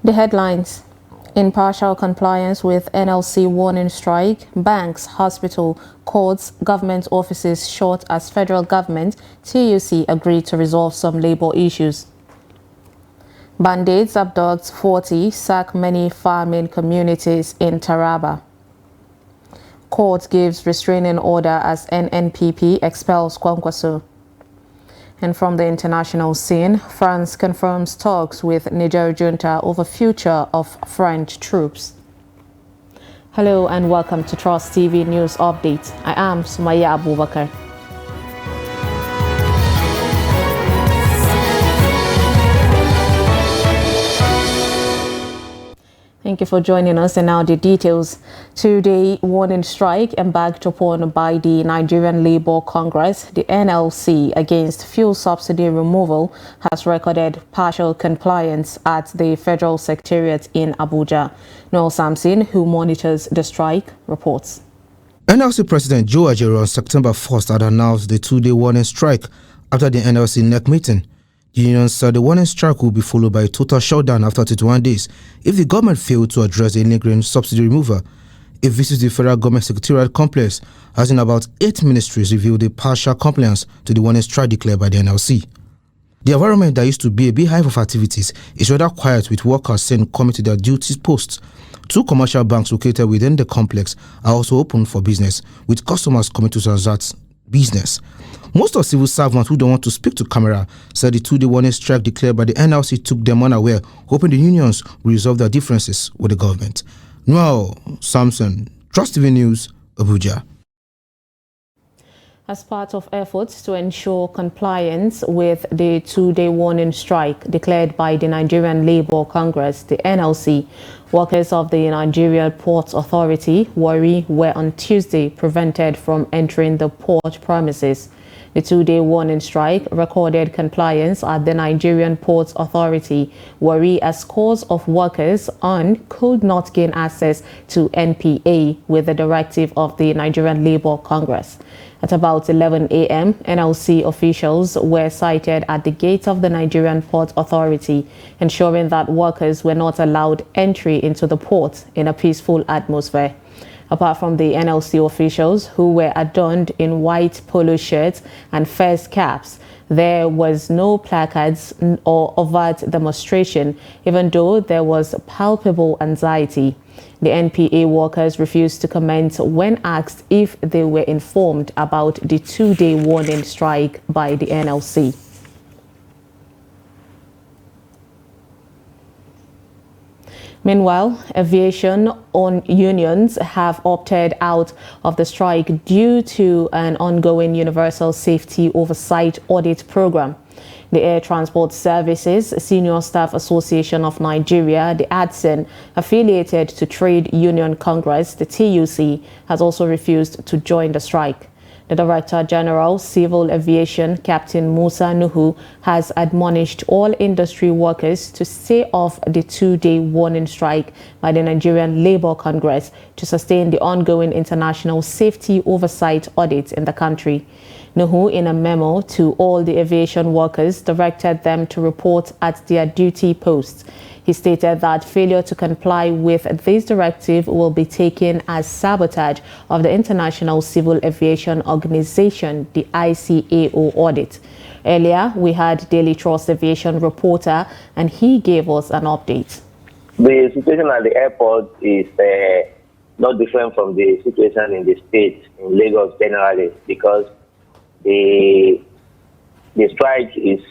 The headlines: in partial compliance with NLC warning strike, banks, hospital, courts, government offices short as federal government, TUC agreed to resolve some labor issues. Bandits abduct 40, sack many farming communities in Taraba. Court gives restraining order as NNPP expels Kwankwaso. And from the international scene, France confirms talks with Niger junta over future of French troops. Hello and welcome to Trust TV News Update. I am Sumaya Abubakar. Thank you for joining us, and now the details. Two-day warning strike embarked upon by the Nigerian Labour Congress, the NLC, against fuel subsidy removal has recorded partial compliance at the Federal Secretariat in Abuja. Noel Samson, who monitors the strike, reports. NLC President Joe Ajaero on September 1st had announced the two-day warning strike after the NLC NEC meeting. The union said the warning strike will be followed by a total shutdown after 21 days if the government failed to address the lingering subsidy removal. A visit to the federal government secretariat complex has in about 8 ministries revealed a partial compliance to the warning strike declared by the NLC. The environment that used to be a beehive of activities is rather quiet, with workers saying coming to their duties posts. 2 commercial banks located within the complex are also open for business, with customers coming to transact business. Most of civil servants who don't want to speak to camera said the two-day warning strike declared by the NLC took them unaware, hoping the unions will resolve their differences with the government. Noel Samson, Trust TV News, Abuja. As part of efforts to ensure compliance with the two-day warning strike declared by the Nigerian Labour Congress, the NLC, workers of the Nigeria Ports Authority, Warri, were on Tuesday prevented from entering the port premises. The two-day warning strike recorded compliance at the Nigerian Ports Authority, Warri, as scores of workers could not gain access to NPA with the directive of the Nigerian Labour Congress. At about 11 a.m., NLC officials were sighted at the gate of the Nigerian Port Authority, ensuring that workers were not allowed entry into the port in a peaceful atmosphere. Apart from the NLC officials, who were adorned in white polo shirts and fez caps, there was no placards or overt demonstration, even though there was palpable anxiety. The NPA workers refused to comment when asked if they were informed about the two-day warning strike by the NLC. Meanwhile, aviation unions have opted out of the strike due to an ongoing Universal Safety Oversight Audit Program. The Air Transport Services Senior Staff Association of Nigeria, the ADSEN, affiliated to Trade Union Congress, the TUC, has also refused to join the strike. The Director General, Civil Aviation, Captain Musa Nuhu, has admonished all industry workers to stay off the two-day warning strike by the Nigerian Labour Congress to sustain the ongoing international safety oversight audit in the country. Nuhu, in a memo to all the aviation workers, directed them to report at their duty posts. He stated that failure to comply with this directive will be taken as sabotage of the International Civil Aviation Organization, the ICAO audit. Earlier, we had Daily Trust Aviation reporter, and he gave us an update. The situation at the airport is not different from the situation in the state, in Lagos generally, because the strike is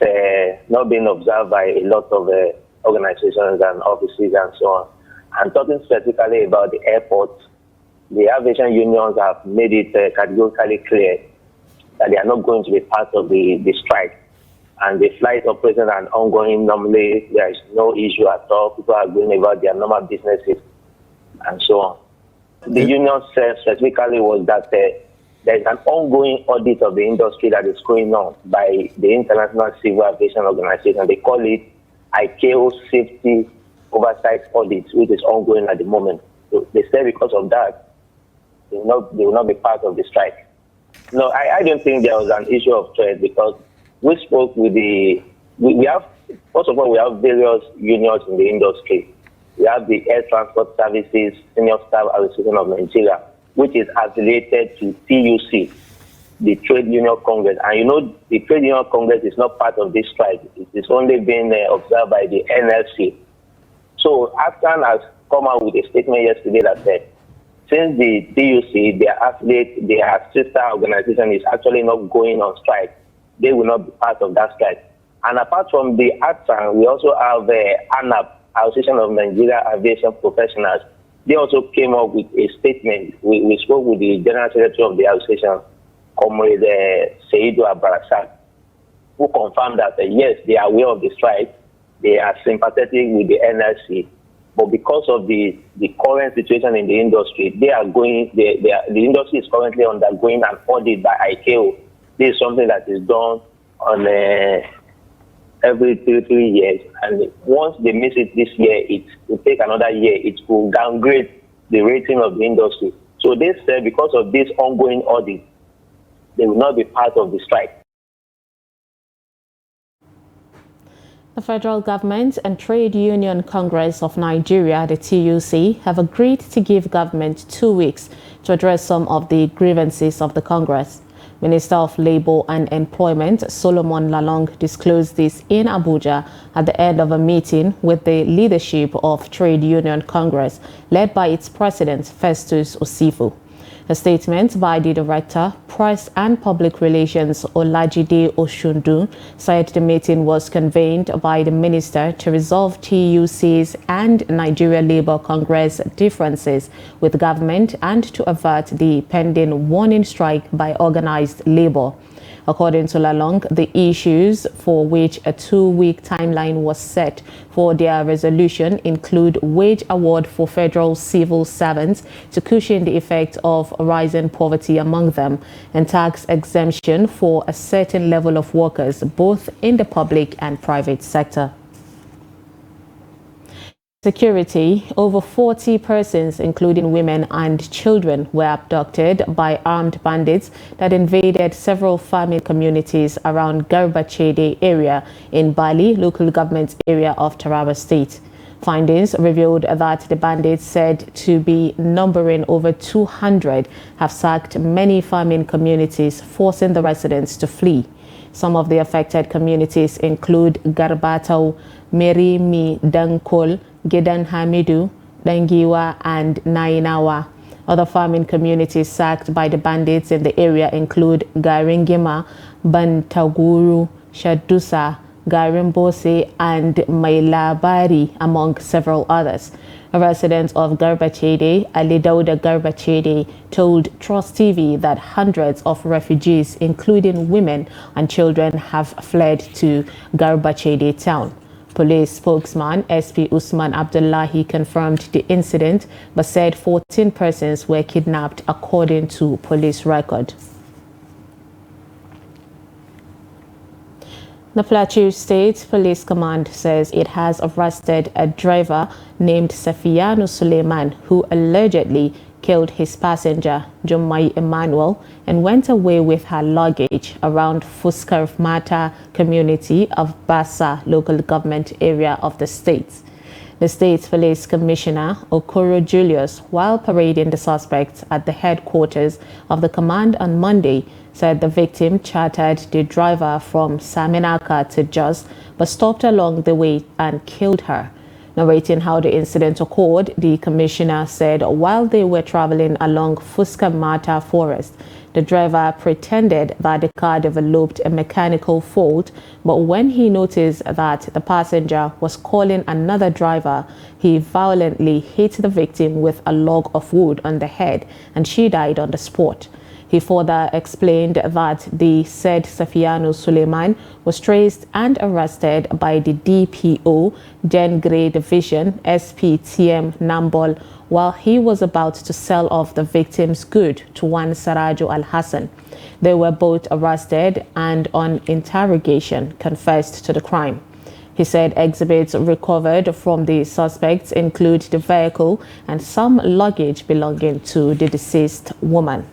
not being observed by a lot of organizations and offices and so on. And talking specifically about the airport, the aviation unions have made it categorically clear that they are not going to be part of the strike. And the flight operations are ongoing. Normally, there is no issue at all. People are going about their normal businesses and so on. The union said specifically was that there is an ongoing audit of the industry that is going on by the International Civil Aviation Organization. They call it ICAO Safety Oversight Audit, which is ongoing at the moment. So they say because of that, they will not be part of the strike. No, I don't think there was an issue of trade, because we spoke with we have, first of all, we have various unions in the industry. we have the Air Transport Services Senior Staff Association of Nigeria, which is affiliated to TUC, the Trade Union Congress. And you know, the Trade Union Congress is not part of this strike. It is only being observed by the NLC. So AFTRAN has come out with a statement yesterday that said, since the TUC, their affiliate, their sister organization is actually not going on strike, they will not be part of that strike. And apart from the AFTRAN, we also have ANAP, Association of Nigeria Aviation Professionals. They also came up with a statement. We spoke with the General Secretary of the association, Comrade Seidu Abarasak, who confirmed that yes, they are aware of the strike, they are sympathetic with the NLC, but because of the current situation in the industry, the industry is currently undergoing an audit by ICAO. This is something that is done on every 3 years, and once they miss it this year, it will take another year. It will downgrade the rating of the industry. So they said because of this ongoing audit, they will not be part of the strike. The federal government and Trade Union Congress of Nigeria, the TUC, have agreed to give government 2 weeks to address some of the grievances of the Congress. Minister of Labour and Employment Solomon Lalong disclosed this in Abuja at the end of a meeting with the leadership of Trade Union Congress, led by its president, Festus Osifo. A statement by the Director, Press and Public Relations, Olajide Oshundu, said the meeting was convened by the minister to resolve TUC's and Nigeria Labour Congress differences with government and to avert the pending warning strike by organized labour. According to Lalong, the issues for which a 2-week timeline was set for their resolution include wage award for federal civil servants to cushion the effect of rising poverty among them, and tax exemption for a certain level of workers, both in the public and private sector. Security: over 40 persons, including women and children, were abducted by armed bandits that invaded several farming communities around Garbachede area in Bali, local government area of Taraba State. Findings revealed that the bandits, said to be numbering over 200, have sacked many farming communities, forcing the residents to flee. Some of the affected communities include Garbatau, Merimi Dankol, Gedan Hamidu, Dangiwa, and Nainawa. Other farming communities sacked by the bandits in the area include Garingima, Bantaguru, Shadusa, Garimbose, and Mailabari, among several others. A resident of Garbachede, Ali Dauda Garbachede, told Trust TV that hundreds of refugees, including women and children, have fled to Garbachede town. Police spokesman SP Usman Abdullahi confirmed the incident but said 14 persons were kidnapped according to police record. The Plateau State Police Command says it has arrested a driver named Safiyanu Suleiman who allegedly killed his passenger, Jummai Emmanuel, and went away with her luggage around Fuskar Mata community of Bassa local government area of the state. The State Police Commissioner, Okoro Julius, while parading the suspects at the headquarters of the command on Monday, said the victim chartered the driver from Saminaka to Jos, but stopped along the way and killed her. Narrating how the incident occurred, the commissioner said while they were traveling along Fuska Mata Forest, the driver pretended that the car developed a mechanical fault, but when he noticed that the passenger was calling another driver, he violently hit the victim with a log of wood on the head, and she died on the spot. He further explained that the said Safiyanu Suleiman was traced and arrested by the DPO, Dengre Division, SPTM Nambol, while he was about to sell off the victim's good to one Sarajo Al-Hassan. They were both arrested and on interrogation confessed to the crime. He said exhibits recovered from the suspects include the vehicle and some luggage belonging to the deceased woman.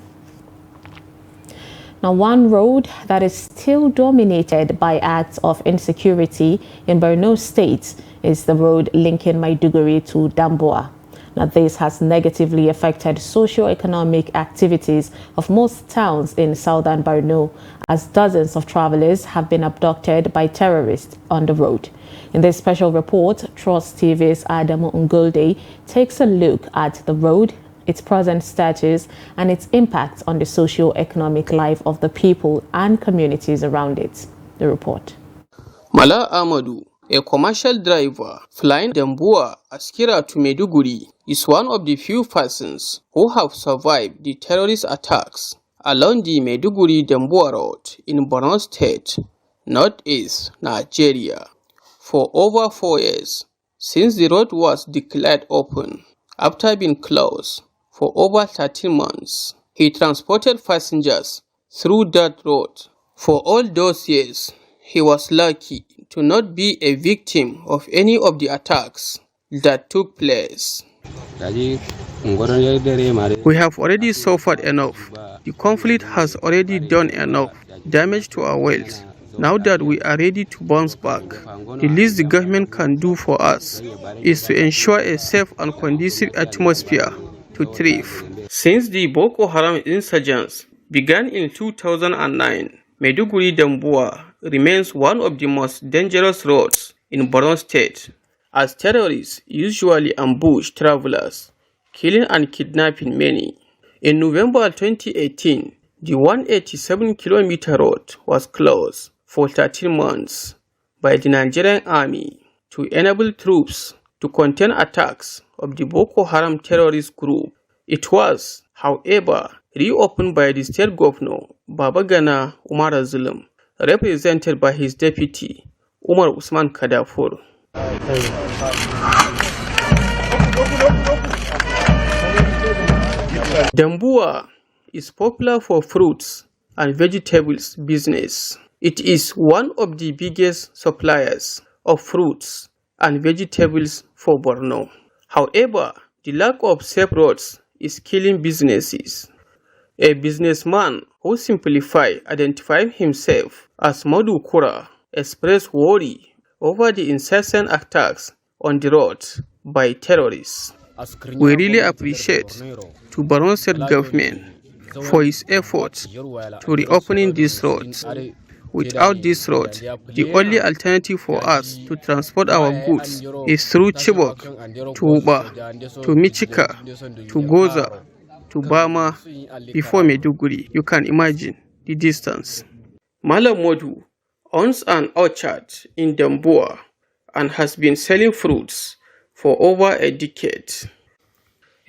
Now, one road that is still dominated by acts of insecurity in Borno State is the road linking Maiduguri to Damboa. Now, this has negatively affected socio-economic activities of most towns in southern Borno, as dozens of travelers have been abducted by terrorists on the road. In this special report, Trust TV's Adamu Ngulde takes a look at the road, its present status, and its impact on the socio-economic life of the people and communities around it. The report. Mala Amadou, a commercial driver flying Damboa Askira to Maiduguri, is one of the few persons who have survived the terrorist attacks along the Maiduguri-Damboa road in Borno State, northeast Nigeria. For over 4 years, since the road was declared open after being closed for over 13 months, he transported passengers through that road. For all those years, he was lucky to not be a victim of any of the attacks that took place. We have already suffered enough. The conflict has already done enough damage to our wealth. Now that we are ready to bounce back, the least the government can do for us is to ensure a safe and conducive atmosphere to thrive. Since the Boko Haram insurgents began in 2009, Maiduguri-Damboa remains one of the most dangerous roads in Borno State, as terrorists usually ambush travelers, killing and kidnapping many. In November 2018, the 187-kilometer road was closed for 13 months by the Nigerian army to enable troops to contain attacks of the Boko Haram terrorist group. It was, however, reopened by the state governor, Babagana Umar Zulum, represented by his deputy, Umar Usman Kadafur. Damboa is popular for fruits and vegetables business. It is one of the biggest suppliers of fruits and vegetables for Borno. However, the lack of safe roads is killing businesses. A businessman who identified himself as Madu Kura expressed worry over the incessant attacks on the road by terrorists. We really appreciate to Borno State government for its efforts to reopening these roads. Without this road, the only alternative for us to transport our goods is through Chibok, to Uba, to Michika, to Goza, to Bama, before Maiduguri. You can imagine the distance. Malam Modu owns an orchard in Damboa and has been selling fruits for over a decade.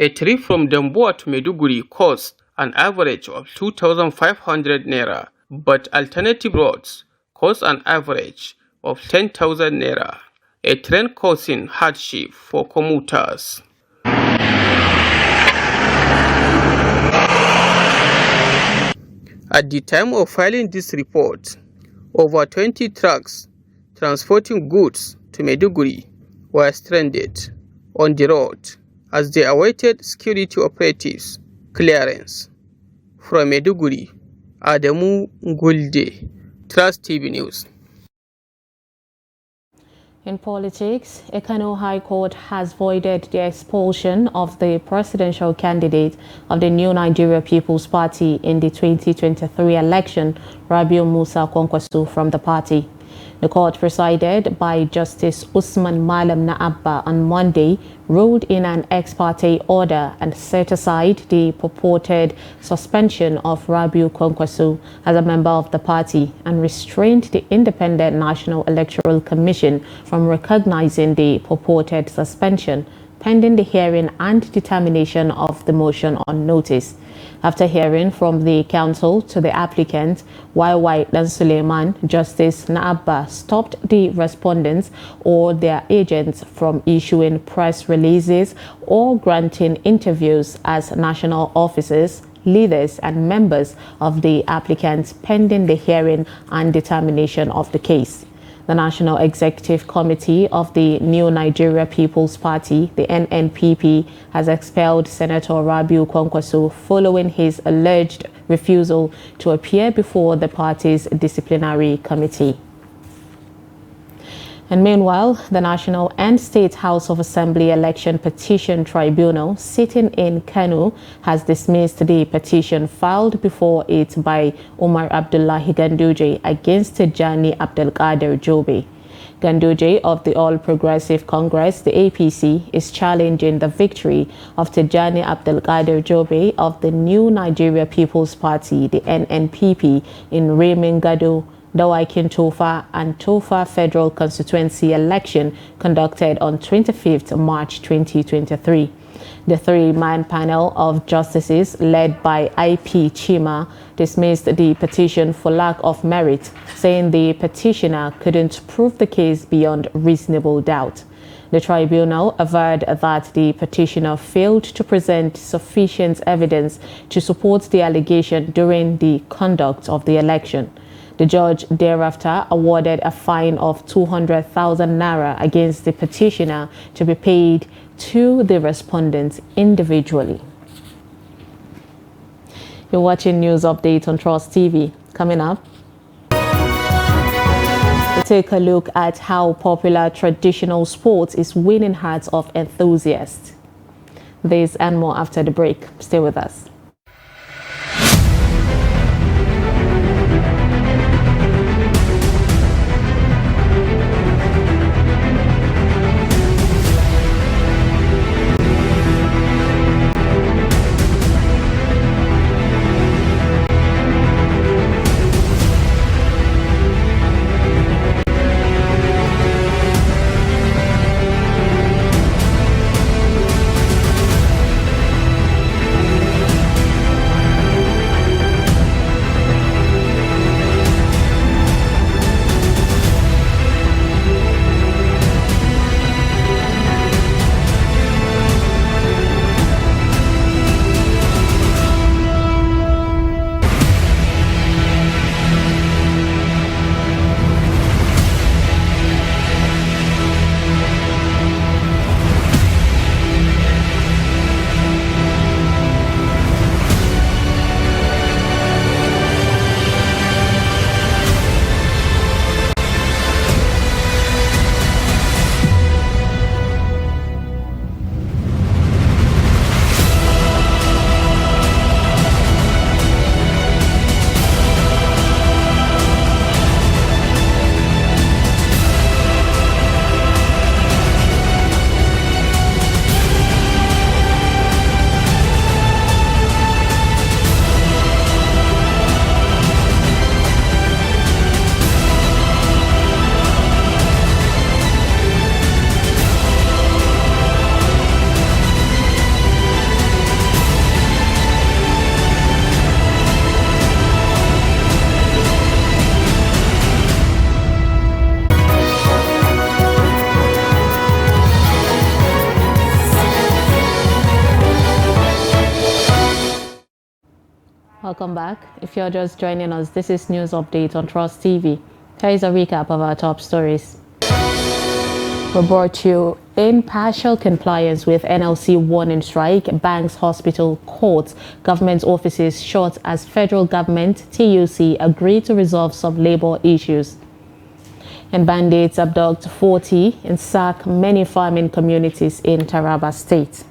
A trip from Damboa to Maiduguri costs an average of 2,500 naira, but alternative roads cost an average of 10,000 naira, a trend causing hardship for commuters. At the time of filing this report, over 20 trucks transporting goods to Maiduguri were stranded on the road as they awaited security operatives clearance. From Maiduguri, Adamu Ngulde, Trust TV News. In politics, Ekano High Court has voided the expulsion of the presidential candidate of the New Nigeria People's Party in the 2023 election, Rabiu Musa Kwankwaso, from the party. The court, presided by Justice Usman Malam Naabba on Monday, ruled in an ex parte order and set aside the purported suspension of Rabiu Kwankwaso as a member of the party and restrained the Independent National Electoral Commission from recognizing the purported suspension, pending the hearing and determination of the motion on notice. After hearing from the counsel to the applicant, YY Dan Suleiman, Justice Naabba stopped the respondents or their agents from issuing press releases or granting interviews as national officers, leaders and members of the applicants pending the hearing and determination of the case. The National Executive Committee of the New Nigeria People's Party, the NNPP, has expelled Senator Rabiu Kwankwaso following his alleged refusal to appear before the party's disciplinary committee. And meanwhile, the National and State House of Assembly Election Petition Tribunal sitting in Kano has dismissed the petition filed before it by Umar Abdullahi Ganduje against Tijani Abdelkader Jobe. Ganduje of the All Progressive Congress, the APC, is challenging the victory of Tijani Abdelkader Jobe of the New Nigeria People's Party, the NNPP, in Remin-Gado, Dawakin Tofa and Tofa Federal Constituency election conducted on 25th March 2023. The three-man panel of justices led by IP Chima dismissed the petition for lack of merit, saying the petitioner couldn't prove the case beyond reasonable doubt. The tribunal averred that the petitioner failed to present sufficient evidence to support the allegation during the conduct of the election. The judge thereafter awarded a fine of 200,000 naira against the petitioner to be paid to the respondents individually. You're watching News Update on Trust TV. Coming up, we'll take a look at how popular traditional sports is winning hearts of enthusiasts. This and more after the break. Stay with us. Welcome back. If you're just joining us, this is News Update on Trust TV. Here is a recap of our top stories. We brought you in partial compliance with NLC warning strike, banks, hospital, courts, government offices shut as federal government, TUC, agreed to resolve some labor issues. And bandits abduct 40 and sack many farming communities in Taraba State.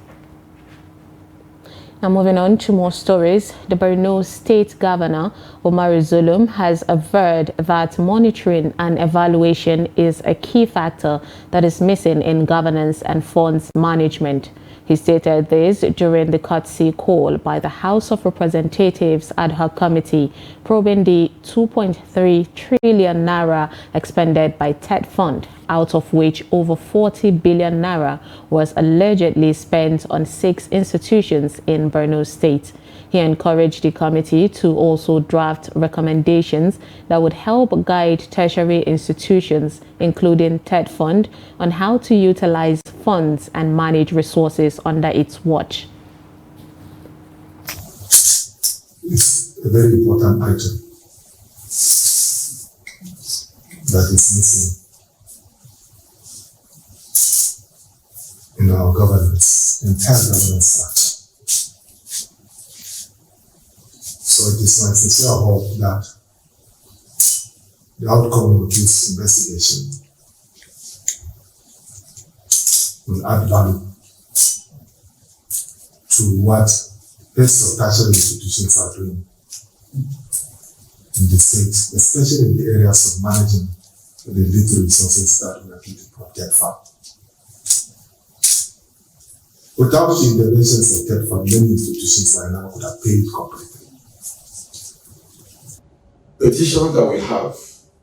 Now moving on to more stories, the Borno State Governor, Umar Zulum, has averred that monitoring and evaluation is a key factor that is missing in governance and funds management. He stated this during the courtesy call by the House of Representatives Ad Hoc Committee probing the 2.3 trillion naira expended by TED Fund, out of which over 40 billion naira was allegedly spent on 6 institutions in Borno State. He encouraged the committee to also draft recommendations that would help guide tertiary institutions, including TED Fund, on how to utilize funds and manage resources under its watch. It's a very important item that is missing in our governance, entire governance act. So So it is my sincere hope that the outcome of this investigation will add value to what best of tertiary institutions are doing in the state, especially in the areas of managing the little resources that we are keeping from TEDFund. Without the interventions of TEDFund, many institutions right now would have paid completely. Petition that we have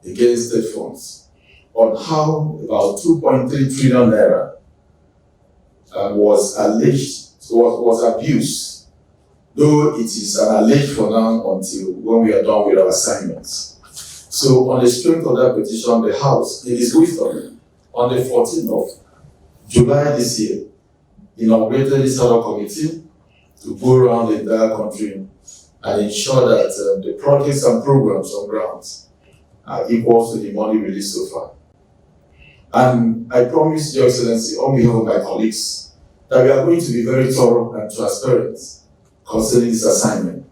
against state funds on how about 2.3 trillion naira was alleged, was abused, though it is an alleged for now until when we are done with our assignments. So on the strength of that petition, the House, in its wisdom, on the 14th of July this year, inaugurated this other committee to go around the entire country and ensure that the projects and programs on ground are equal to the money released so far. And I promise Your Excellency, on behalf of my colleagues, that we are going to be very thorough and transparent concerning this assignment.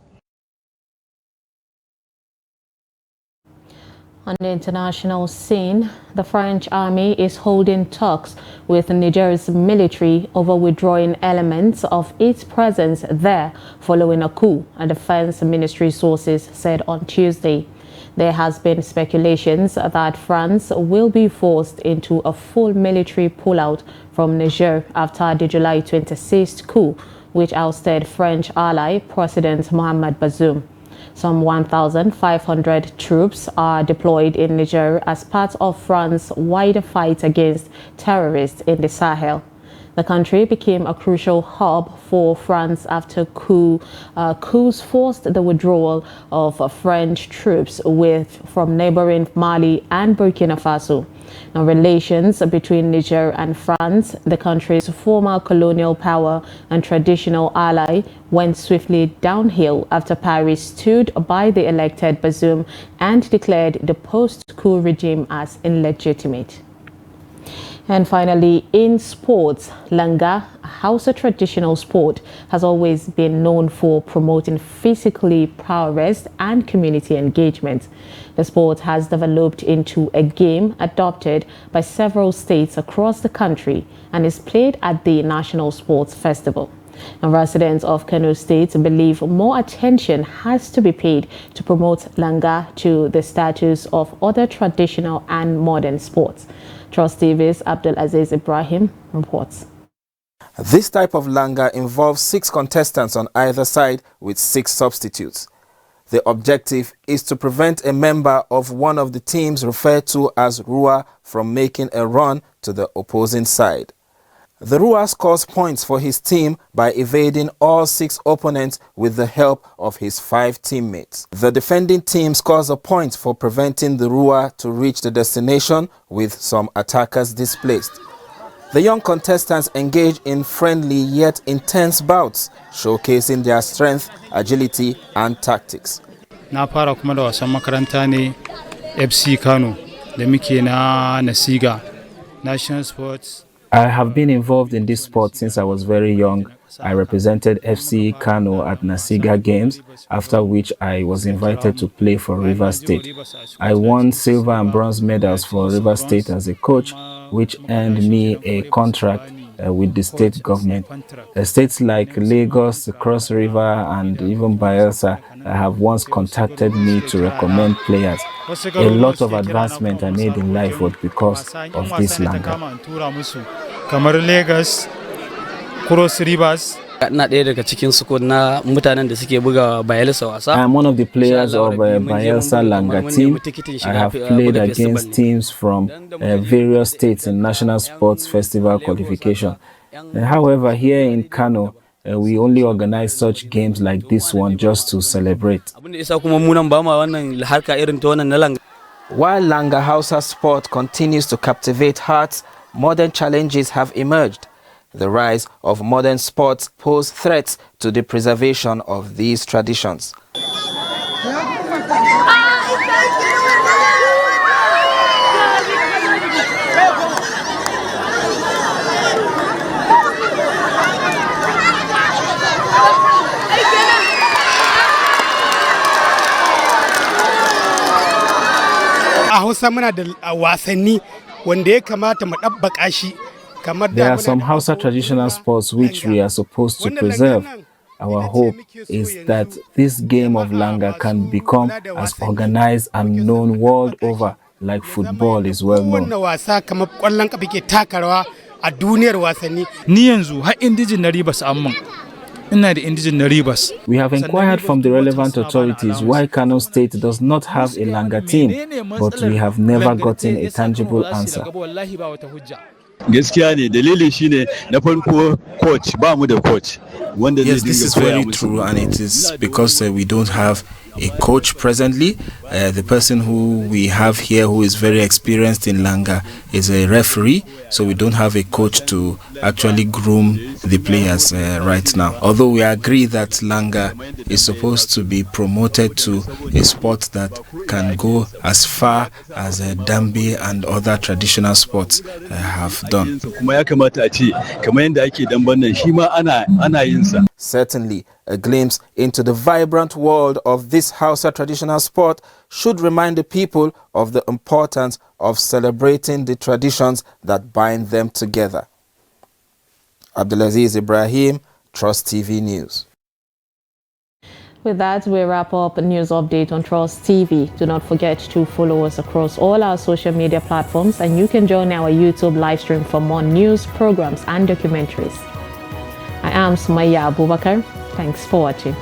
On the international scene, the French army is holding talks with Niger's military over withdrawing elements of its presence there following a coup, a defense ministry sources said on Tuesday. There has been speculations that France will be forced into a full military pullout from Niger after the July 26th coup, which ousted French ally President Mohamed Bazoum. Some 1,500 troops are deployed in Niger as part of France's wider fight against terrorists in the Sahel. The country became a crucial hub for France after coups forced the withdrawal of French troops from neighboring Mali and Burkina Faso. Now, relations between Niger and France, the country's former colonial power and traditional ally, went swiftly downhill after Paris stood by the elected Bazoum and declared the post-coup regime as illegitimate. And finally, in sports, Langa, a Hausa traditional sport, has always been known for promoting physically prowess and community engagement. The sport has developed into a game adopted by several states across the country and is played at the National Sports Festival. And residents of Kano State believe more attention has to be paid to promote Langa to the status of other traditional and modern sports. Trust TV's Abdulaziz Ibrahim reports. This type of Langa involves 6 contestants on either side with 6 substitutes. The objective is to prevent a member of one of the teams referred to as Rua from making a run to the opposing side. The Rua scores points for his team by evading all 6 opponents with the help of his 5 teammates. The defending team scores a point for preventing the Rua to reach the destination with some attackers displaced. The young contestants engage in friendly yet intense bouts, showcasing their strength, agility and tactics. Na fara kuma da wasan makaranta ne FC Kano da muke na Nasiga National Sports. I have been involved in this sport since I was very young. I represented FC Kano at Nasiga Games, after which I was invited to play for Rivers State. I won silver and bronze medals for Rivers State as a coach, which earned me a contract with the state government. States like Lagos, Cross River and even Bayelsa have once contacted me to recommend players. A lot of advancement I made in life was because of this Langa. Kamar Lagos, Cross Rivers. I am one of the players of Bayelsa Langa team. I have played against teams from various states in National Sports Festival qualification. However, here in Kano, we only organize such games like this one just to celebrate. While Langa Hausa sport continues to captivate hearts, modern challenges have emerged. The rise of modern sports pose threats to the preservation of these traditions. a Hausa muna da wasanni wanda ya kamata mu dabbaka shi kamar da There are some Hausa traditional sports which we are supposed to preserve. Our hope is that this game of langa can become as organized and known world over like football is well known. Wannan wasa kamar kwallon kafa ke taka rawa a duniyar wasanni. Ni yanzu har indijin na Rivers amman. Ina da indijin na Rivers. We have inquired from the relevant authorities why Kano State does not have a langa team, but we have never gotten a tangible answer. Gaskiya ne dalilin shine na farko coach ba mu da coach wanda Yes, this is very true, and it is because we don't have a coach presently. The person who we have here who is very experienced in langa is a referee, so we don't have a coach to actually groom the players right now. Although we agree that langa is supposed to be promoted to a sport that can go as far as dambe and other traditional sports have done. Kuma ya kamata a ce kamar yadda ake damben nan shi ma ana yin sa. Certainly, a glimpse into the vibrant world of this Hausa traditional sport should remind the people of the importance of celebrating the traditions that bind them together. Abdulaziz Ibrahim, Trust TV News. With that, we wrap up a news update on Trust TV. Do not forget to follow us across all our social media platforms, and you can join our YouTube live stream for more news, programs, and documentaries. I am Sumaya Abubakar. Thanks for watching.